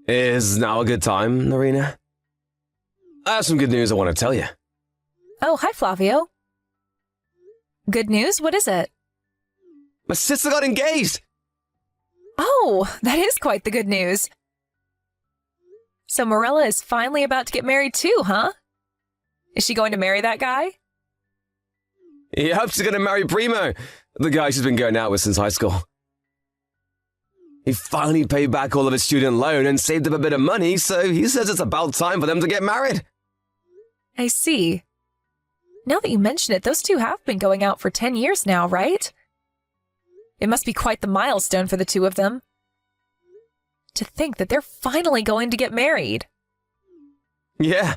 Is now a good time, Narina? I have some good news I want to tell you. Oh, hi, Flavio. Good news? What is it? My sister got engaged! Oh, that is quite the good news. So Morella is finally about to get married too, huh? Is she going to marry that guy? Yep, she's going to marry Primo, the guy she's been going out with since high school. He finally paid back all of his student loan and saved up a bit of money, so he says it's about time for them to get married. I see. Now that you mention it, those two have been going out for 10 years now, right? It must be quite the milestone for the two of them. To think that they're finally going to get married. Yeah.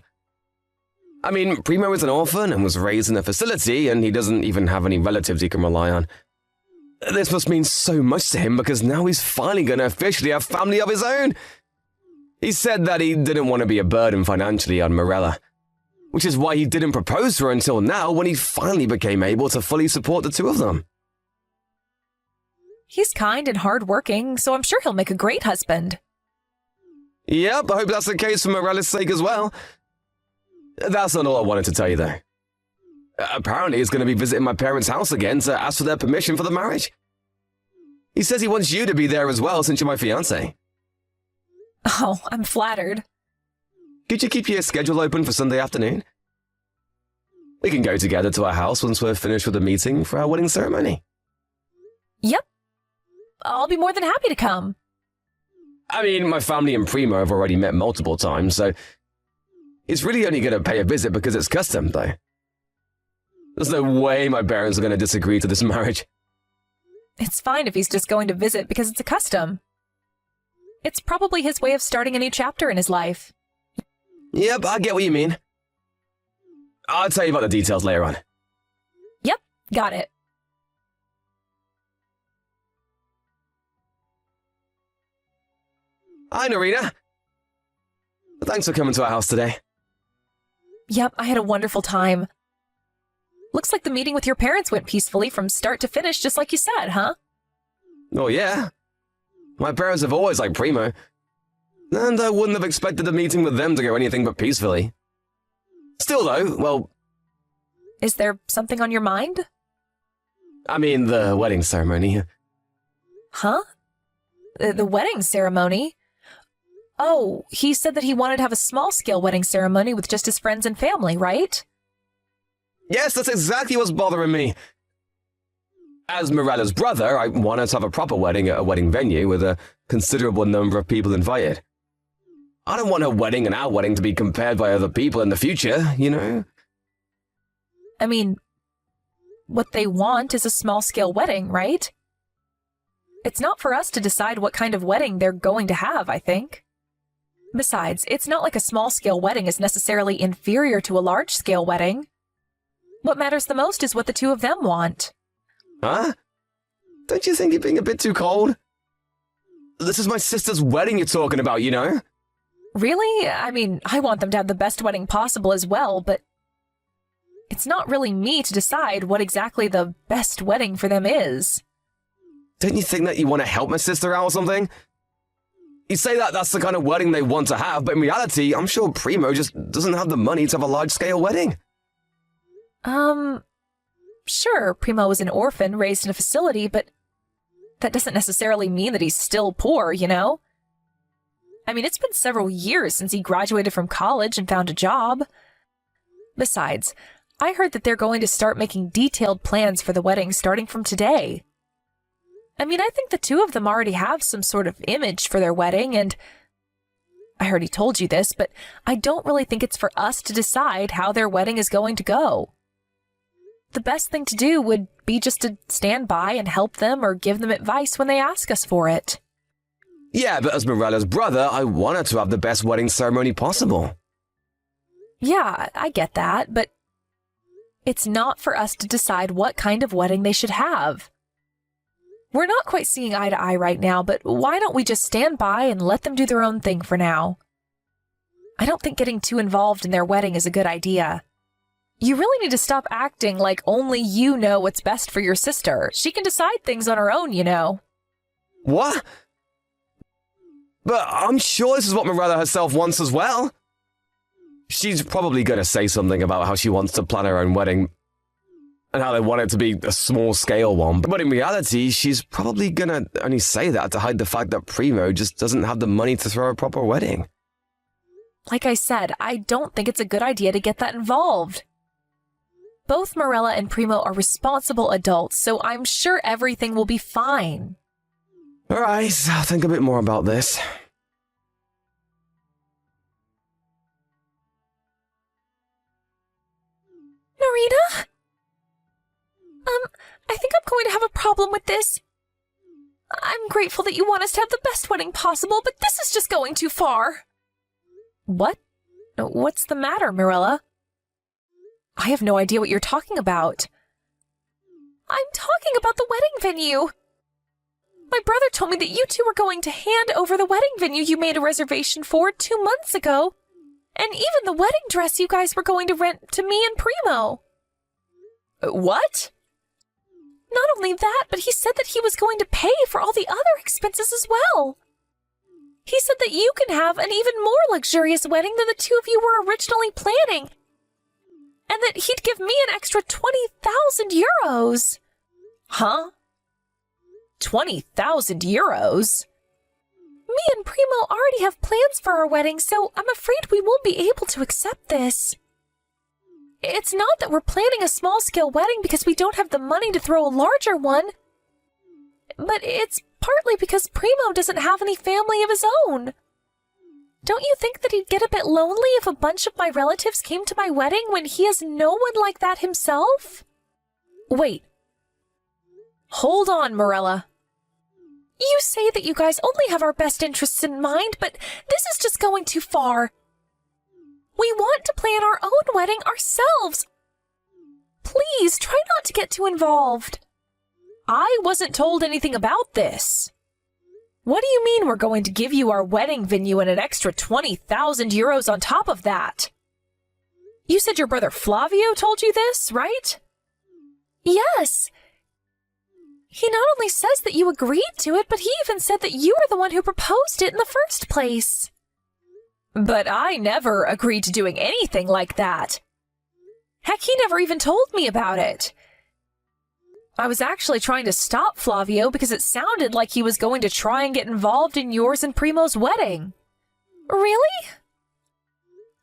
I mean, Primo is an orphan and was raised in a facility, and he doesn't even have any relatives he can rely on. This must mean so much to him because now he's finally going to officially have family of his own. He said that he didn't want to be a burden financially on Morella, which is why he didn't propose to her until now when he finally became able to fully support the two of them. He's kind and hardworking, so I'm sure he'll make a great husband. Yep, I hope that's the case for Morella's sake as well. That's not all I wanted to tell you, though. Apparently, he's going to be visiting my parents' house again to ask for their permission for the marriage. He says he wants you to be there as well since you're my fiancé. Oh, I'm flattered. Could you keep your schedule open for Sunday afternoon? We can go together to our house once we're finished with the meeting for our wedding ceremony. Yep. I'll be more than happy to come. I mean, my family and Primo have already met multiple times, so it's really only going to pay a visit because it's custom, though. There's no way my parents are going to disagree to this marriage. It's fine if he's just going to visit because it's a custom. It's probably his way of starting a new chapter in his life. Yep, I get what you mean. I'll tell you about the details later on. Yep, got it. Hi, Narina. Thanks for coming to our house today. Yep, I had a wonderful time. Looks like the meeting with your parents went peacefully from start to finish, just like you said, huh? Oh, yeah. My parents have always liked Primo. And I wouldn't have expected the meeting with them to go anything but peacefully. Still, though, well... Is there something on your mind? I mean, the wedding ceremony. Huh? The wedding ceremony? Oh, he said that he wanted to have a small-scale wedding ceremony with just his friends and family, right? Yes, that's exactly what's bothering me. As Morella's brother, I wanted to have a proper wedding at a wedding venue with a considerable number of people invited. I don't want her wedding and our wedding to be compared by other people in the future, you know? I mean, what they want is a small-scale wedding, right? It's not for us to decide what kind of wedding they're going to have, I think. Besides, it's not like a small-scale wedding is necessarily inferior to a large-scale wedding. What matters the most is what the two of them want. Huh? Don't you think you're being a bit too cold? This is my sister's wedding you're talking about, you know? Really? I mean, I want them to have the best wedding possible as well, but it's not really me to decide what exactly the best wedding for them is. Don't you think that you want to help my sister out or something? You say that that's the kind of wedding they want to have, but in reality, I'm sure Primo just doesn't have the money to have a large-scale wedding. Sure, Primo was an orphan raised in a facility, but that doesn't necessarily mean that he's still poor, you know? I mean, it's been several years since he graduated from college and found a job. Besides, I heard that they're going to start making detailed plans for the wedding starting from today. I mean, I think the two of them already have some sort of image for their wedding, and I heard he told you this, but I don't really think it's for us to decide how their wedding is going to go. The best thing to do would be just to stand by and help them or give them advice when they ask us for it. Yeah, but as Morella's brother, I wanted to have the best wedding ceremony possible. Yeah, I get that, but it's not for us to decide what kind of wedding they should have. We're not quite seeing eye to eye right now, but why don't we just stand by and let them do their own thing for now? I don't think getting too involved in their wedding is a good idea. You really need to stop acting like only you know what's best for your sister. She can decide things on her own, you know. What? But I'm sure this is what Morella herself wants as well. She's probably going to say something about how she wants to plan her own wedding and how they want it to be a small-scale one. But in reality, she's probably going to only say that to hide the fact that Primo just doesn't have the money to throw a proper wedding. Like I said, I don't think it's a good idea to get that involved. Both Morella and Primo are responsible adults, so I'm sure everything will be fine. All right, I'll think a bit more about this. Narita? I think I'm going to have a problem with this. I'm grateful that you want us to have the best wedding possible, but this is just going too far. What? What's the matter, Morella? I have no idea what you're talking about. I'm talking about the wedding venue. My brother told me that you two were going to hand over the wedding venue you made a reservation for 2 months ago, and even the wedding dress you guys were going to rent to me and Primo. What? Not only that, but he said that he was going to pay for all the other expenses as well. He said that you can have an even more luxurious wedding than the two of you were originally planning, and that he'd give me an extra 20,000 euros. Huh? 20,000 euros? Me and Primo already have plans for our wedding, so I'm afraid we won't be able to accept this. It's not that we're planning a small-scale wedding because we don't have the money to throw a larger one, but it's partly because Primo doesn't have any family of his own. Don't you think that he'd get a bit lonely if a bunch of my relatives came to my wedding when he has no one like that himself? Wait. Hold on, Morella. You say that you guys only have our best interests in mind, but this is just going too far. We want to plan our own wedding ourselves. Please, try not to get too involved. I wasn't told anything about this. What do you mean we're going to give you our wedding venue and an extra 20,000 euros on top of that? You said your brother Flavio told you this, right? Yes. He not only says that you agreed to it, but he even said that you were the one who proposed it in the first place. But I never agreed to doing anything like that. Heck, he never even told me about it. I was actually trying to stop Flavio because it sounded like he was going to try and get involved in yours and Primo's wedding. Really?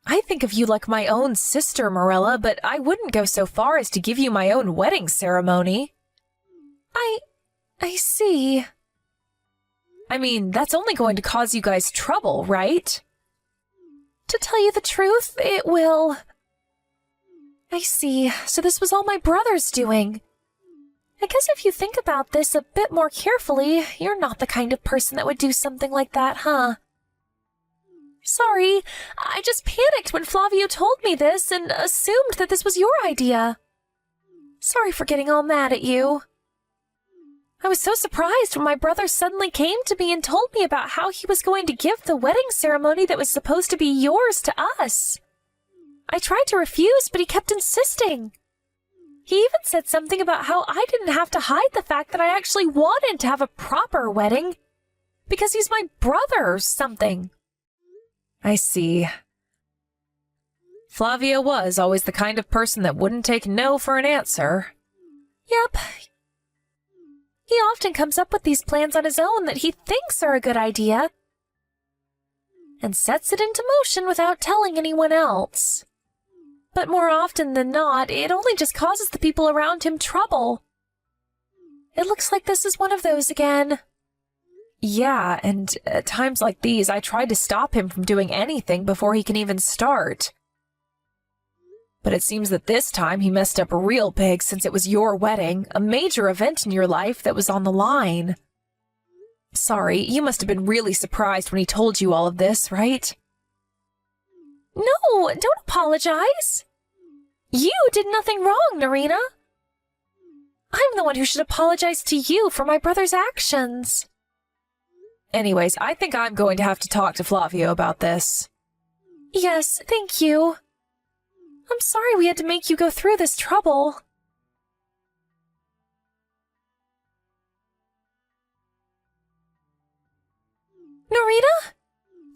I think of you like my own sister, Morella, but I wouldn't go so far as to give you my own wedding ceremony. I see. I mean, that's only going to cause you guys trouble, right? To tell you the truth, it will. I see. So this was all my brother's doing. I guess if you think about this a bit more carefully, you're not the kind of person that would do something like that, huh? Sorry, I just panicked when Flavio told me this and assumed that this was your idea. Sorry for getting all mad at you. I was so surprised when my brother suddenly came to me and told me about how he was going to give the wedding ceremony that was supposed to be yours to us. I tried to refuse, but he kept insisting. He even said something about how I didn't have to hide the fact that I actually wanted to have a proper wedding, because he's my brother or something. I see. Flavio was always the kind of person that wouldn't take no for an answer. Yep. He often comes up with these plans on his own that he thinks are a good idea, and sets it into motion without telling anyone else. But more often than not, it only just causes the people around him trouble. It looks like this is one of those again. Yeah, and at times like these, I tried to stop him from doing anything before he can even start. But it seems that this time he messed up real big since it was your wedding, a major event in your life that was on the line. Sorry, you must have been really surprised when he told you all of this, right? No, don't apologize. You did nothing wrong, Narina. I'm the one who should apologize to you for my brother's actions. Anyways, I think I'm going to have to talk to Flavio about this. Yes, thank you. I'm sorry we had to make you go through this trouble. Narita?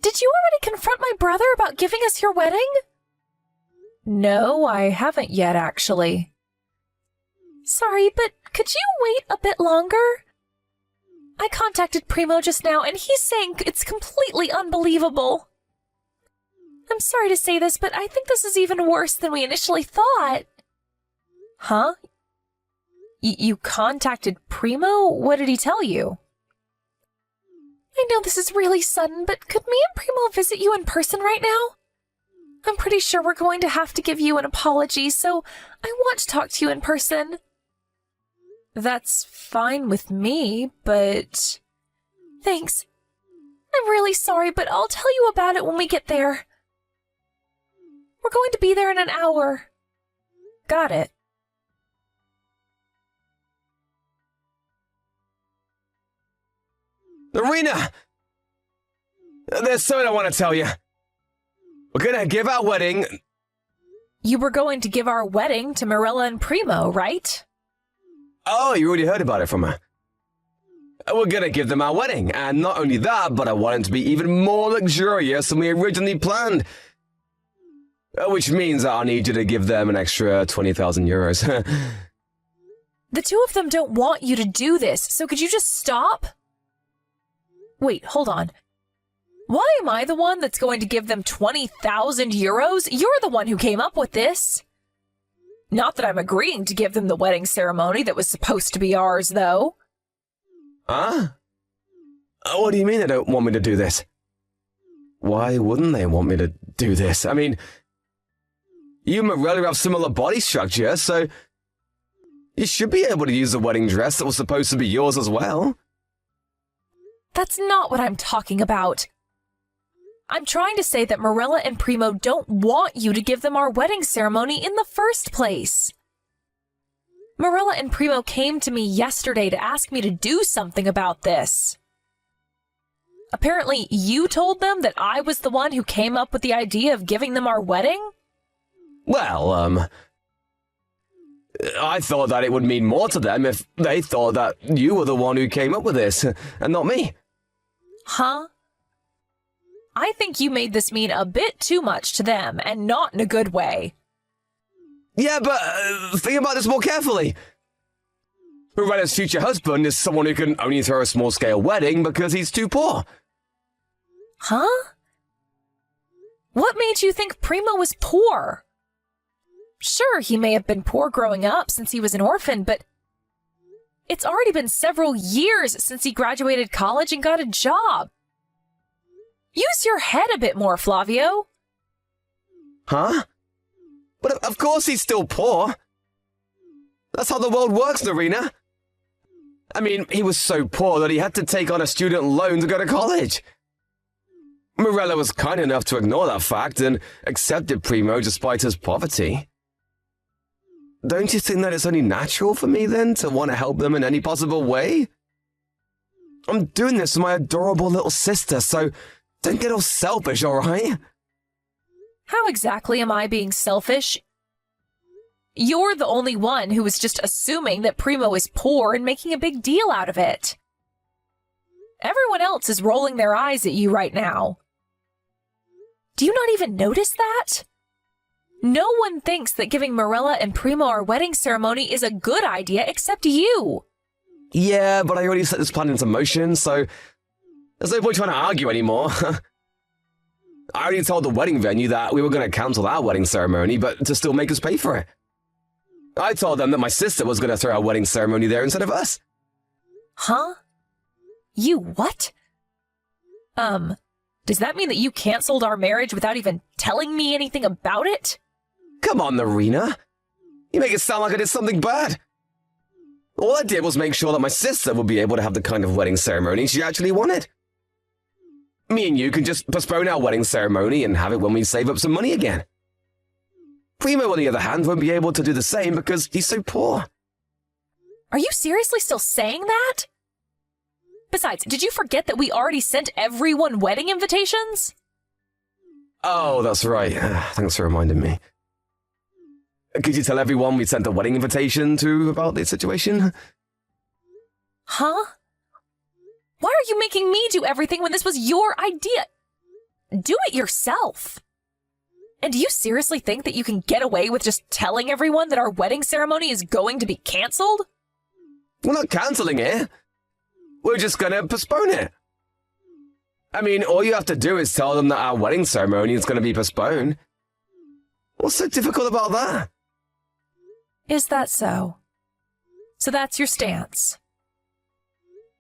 Did you already confront my brother about giving us your wedding? No, I haven't yet, actually. Sorry, but could you wait a bit longer? I contacted Primo just now, and he's saying it's completely unbelievable. I'm sorry to say this, but I think this is even worse than we initially thought. Huh? You contacted Primo? What did he tell you? I know this is really sudden, but could me and Primo visit you in person right now? I'm pretty sure we're going to have to give you an apology, so I want to talk to you in person. That's fine with me, but... Thanks. I'm really sorry, but I'll tell you about it when we get there. We're going to be there in an hour. Got it. Narita! There's something I want to tell you. We're gonna give our wedding... You were going to give our wedding to Marilla and Primo, right? Oh, you already heard about it from her. We're gonna give them our wedding, and not only that, but I want it to be even more luxurious than we originally planned. Which means I'll need you to give them an extra 20,000 euros. The two of them don't want you to do this, so could you just stop? Wait, hold on. Why am I the one that's going to give them 20,000 euros? You're the one who came up with this. Not that I'm agreeing to give them the wedding ceremony that was supposed to be ours, though. Huh? What do you mean they don't want me to do this? Why wouldn't they want me to do this? I mean, you and Marilla have similar body structure, so you should be able to use the wedding dress that was supposed to be yours as well. That's not what I'm talking about. I'm trying to say that Marilla and Primo don't want you to give them our wedding ceremony in the first place. Marilla and Primo came to me yesterday to ask me to do something about this. Apparently, you told them that I was the one who came up with the idea of giving them our wedding? Well, I thought that it would mean more to them if they thought that you were the one who came up with this, and not me. Huh? I think you made this mean a bit too much to them, and not in a good way. Yeah, but think about this more carefully. Morella's future husband is someone who can only throw a small-scale wedding because he's too poor. Huh? What made you think Primo was poor? Sure, he may have been poor growing up since he was an orphan, but it's already been several years since he graduated college and got a job. Use your head a bit more, Flavio. Huh? But of course he's still poor. That's how the world works, Narita. I mean, he was so poor that he had to take on a student loan to go to college. Marilla was kind enough to ignore that fact and accepted Primo despite his poverty. Don't you think that it's only natural for me, then, to want to help them in any possible way? I'm doing this for my adorable little sister, so don't get all selfish, all right? How exactly am I being selfish? You're the only one who was just assuming that Primo is poor and making a big deal out of it. Everyone else is rolling their eyes at you right now. Do you not even notice that? No one thinks that giving Marilla and Primo our wedding ceremony is a good idea except you. Yeah, but I already set this plan into motion, so there's no point trying to argue anymore. I already told the wedding venue that we were going to cancel our wedding ceremony, but to still make us pay for it. I told them that my sister was going to throw our wedding ceremony there instead of us. Huh? You what? Does that mean that you canceled our marriage without even telling me anything about it? Come on, Narita. You make it sound like I did something bad. All I did was make sure that my sister would be able to have the kind of wedding ceremony she actually wanted. Me and you can just postpone our wedding ceremony and have it when we save up some money again. Primo, on the other hand, won't be able to do the same because he's so poor. Are you seriously still saying that? Besides, did you forget that we already sent everyone wedding invitations? Oh, that's right. Thanks for reminding me. Could you tell everyone we sent a wedding invitation to about the situation? Huh? Why are you making me do everything when this was your idea? Do it yourself. And do you seriously think that you can get away with just telling everyone that our wedding ceremony is going to be cancelled? We're not cancelling it. We're just going to postpone it. I mean, all you have to do is tell them that our wedding ceremony is going to be postponed. What's so difficult about that? Is that so? So that's your stance.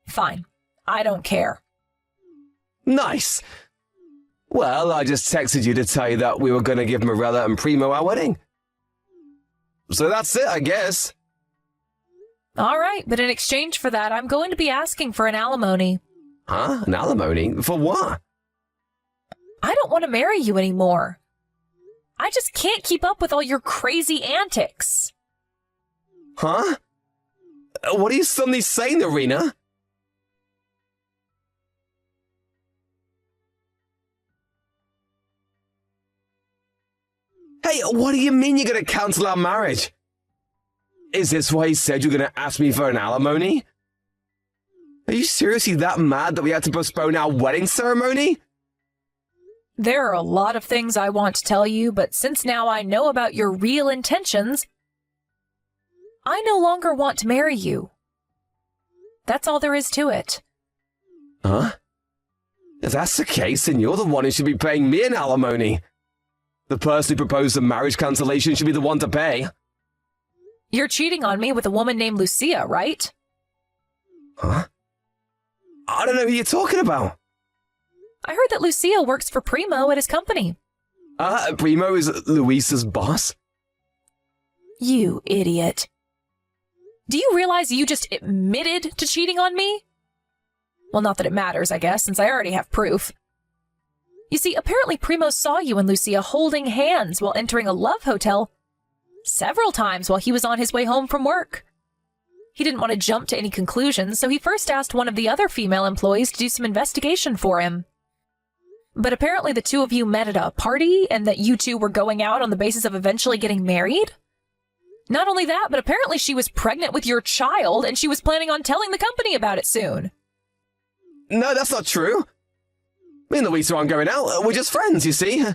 Fine. I don't care. Nice. Well, I just texted you to tell you that we were going to give Morella and Primo our wedding. So that's it, I guess. All right, but in exchange for that, I'm going to be asking for an alimony. Huh? An alimony? For what? I don't want to marry you anymore. I just can't keep up with all your crazy antics. Huh? What are you suddenly saying, Irina? Hey, what do you mean you're going to cancel our marriage? Is this why you said you're going to ask me for an alimony? Are you seriously that mad that we had to postpone our wedding ceremony? There are a lot of things I want to tell you, but since now I know about your real intentions, I no longer want to marry you. That's all there is to it. Huh? If that's the case, then you're the one who should be paying me an alimony. The person who proposed the marriage cancellation should be the one to pay. You're cheating on me with a woman named Lucia, right? Huh? I don't know who you're talking about. I heard that Lucia works for Primo at his company. Primo is Luisa's boss? You idiot. Do you realize you just admitted to cheating on me? Well, not that it matters, I guess, since I already have proof. You see, apparently Primo saw you and Lucia holding hands while entering a love hotel several times while he was on his way home from work. He didn't want to jump to any conclusions, so he first asked one of the other female employees to do some investigation for him. But apparently the two of you met at a party and that you two were going out on the basis of eventually getting married. Not only that, but apparently she was pregnant with your child and she was planning on telling the company about it soon. No, that's not true. Me and Luisa aren't going out. We're just friends, you see.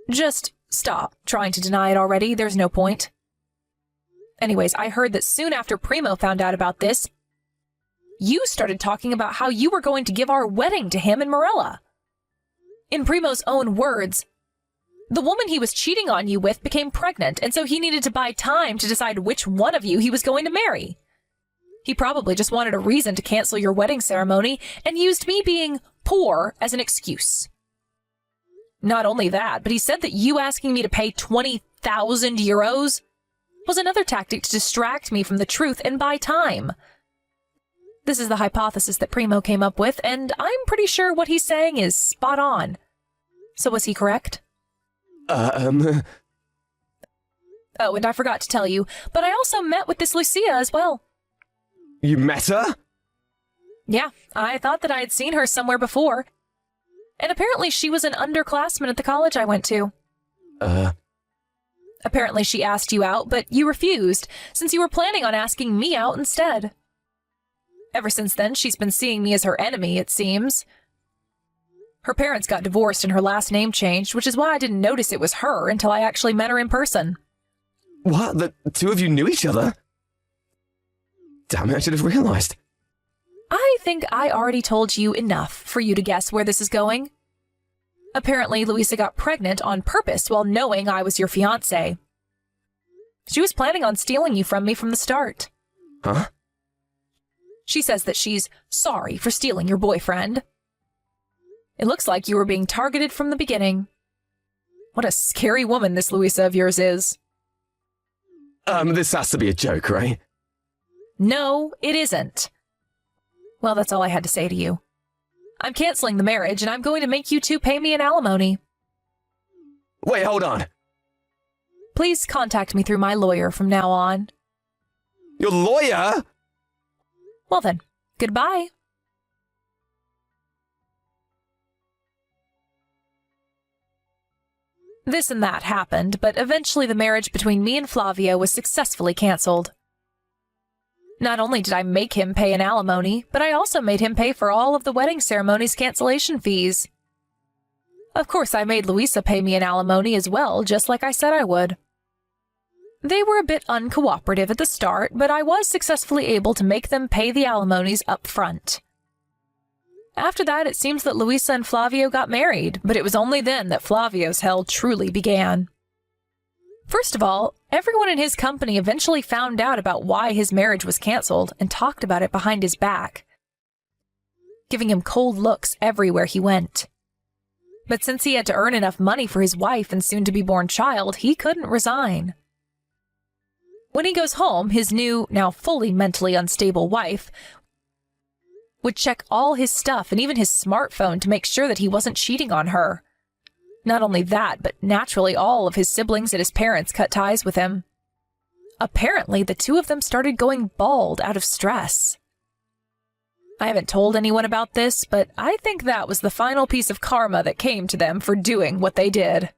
Just stop trying to deny it already. There's no point. Anyways, I heard that soon after Primo found out about this, you started talking about how you were going to give our wedding to him and Morella. In Primo's own words, the woman he was cheating on you with became pregnant, and so he needed to buy time to decide which one of you he was going to marry. He probably just wanted a reason to cancel your wedding ceremony and used me being poor as an excuse. Not only that, but he said that you asking me to pay 20,000 euros was another tactic to distract me from the truth and buy time. This is the hypothesis that Primo came up with, and I'm pretty sure what he's saying is spot on. So was he correct? Oh, and I forgot to tell you, but I also met with this Lucia as well. You met her? Yeah, I thought that I had seen her somewhere before. And apparently she was an underclassman at the college I went to. Apparently she asked you out, but you refused, since you were planning on asking me out instead. Ever since then, she's been seeing me as her enemy, it seems. Her parents got divorced and her last name changed, which is why I didn't notice it was her until I actually met her in person. What? The two of you knew each other? Damn it, I should have realized. I think I already told you enough for you to guess where this is going. Apparently, Luisa got pregnant on purpose while knowing I was your fiancé. She was planning on stealing you from me from the start. Huh? She says that she's sorry for stealing your boyfriend. It looks like you were being targeted from the beginning. What a scary woman this Luisa of yours is. This has to be a joke, right? No, it isn't. Well, that's all I had to say to you. I'm canceling the marriage, and I'm going to make you two pay me an alimony. Wait, hold on. Please contact me through my lawyer from now on. Your lawyer? Well then, goodbye. This and that happened, but eventually the marriage between me and Flavia was successfully canceled. Not only did I make him pay an alimony, but I also made him pay for all of the wedding ceremony's cancellation fees. Of course, I made Louisa pay me an alimony as well, just like I said I would. They were a bit uncooperative at the start, but I was successfully able to make them pay the alimonies up front. After that, it seems that Louisa and Flavio got married, but it was only then that Flavio's hell truly began. First of all, everyone in his company eventually found out about why his marriage was canceled and talked about it behind his back, giving him cold looks everywhere he went. But since he had to earn enough money for his wife and soon-to-be-born child, he couldn't resign. When he goes home, his new, now fully mentally unstable wife would check all his stuff and even his smartphone to make sure that he wasn't cheating on her. Not only that, but naturally all of his siblings and his parents cut ties with him. Apparently, the two of them started going bald out of stress. I haven't told anyone about this, but I think that was the final piece of karma that came to them for doing what they did.